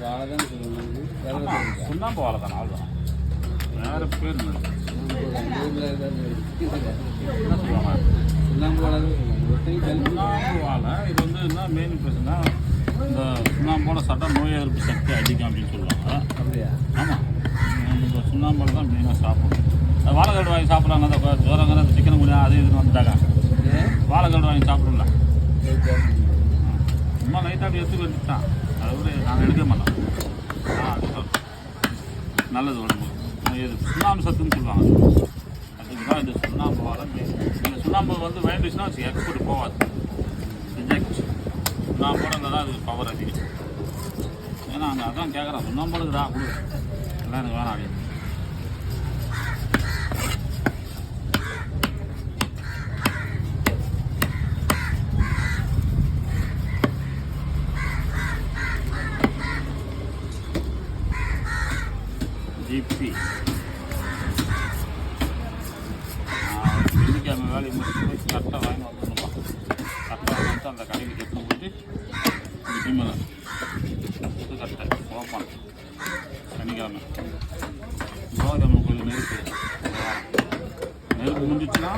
வாழை தானே சொல்லுவாங்க. சுண்ணாம்பு வாழை தானே, அவ்வளோதான். வேறு பேர் என்ன சொல்லுவாங்க? சுண்ணாம்பு வாழை தான் சொல்லுவாங்க. சுண்ணாம்பு வாழை இது வந்து என்ன மெயின் பிரச்சனை, இந்த சுண்ணாம்போட சாப்பிட்டா நோய் எதிர்ப்பு சக்தி அதிகம் அப்படின்னு சொல்லுவாங்க. அப்படியா? ஆமாம், இந்த சுண்ணாம்போட தான் மெயினாக சாப்பிடணும். அது வாழைக்கட்டு வாங்கி சாப்பிட்றாங்க, அந்த ஜோரங்கிற அந்த சிக்கன் குனியா அது இதுன்னு வந்துட்டாங்க. வாழைக்கட்டு வாங்கி சாப்பிடல, சும்மா லைட்டாக அப்படி எடுத்து வந்துட்டான். அதை விட நாங்கள் எடுக்க மாட்டோம். அது நல்லது உடம்பு. இது சுண்ணாம்பு சத்துன்னு சொல்லுவாங்க. அதுக்கு தான் இந்த சுண்ணாம்பு வாழை மெயின். இந்த சுண்ணாம்பு வந்து வேண்டுச்சுன்னா வச்சு எக்ஸ்போர்ட் போகாது, ரிஜெக்ட். சுண்ணாம்போட இருந்தால் தான் அதுக்கு பவர் அதிகம். ஏன்னா அங்கே அதான் கேட்குறான், சுண்ணாம்போடுக்குறா கொடு, எல்லாம் எனக்கு வேணாம் அப்படின்னு. ஜிபி வெள்ளிக்கிழமை வேலையை முடிச்சு போய் கரெக்டாக வாங்கி வந்துடணுமா. கரெக்டாக வந்து அந்த கடைக்கு எடுத்து போட்டு ஜிம்மில் புது கரெக்டாக ஓப்பன். சனிக்கிழமை கோவிந்தம்மன் கோயில் நெருப்பு முடிச்சுன்னா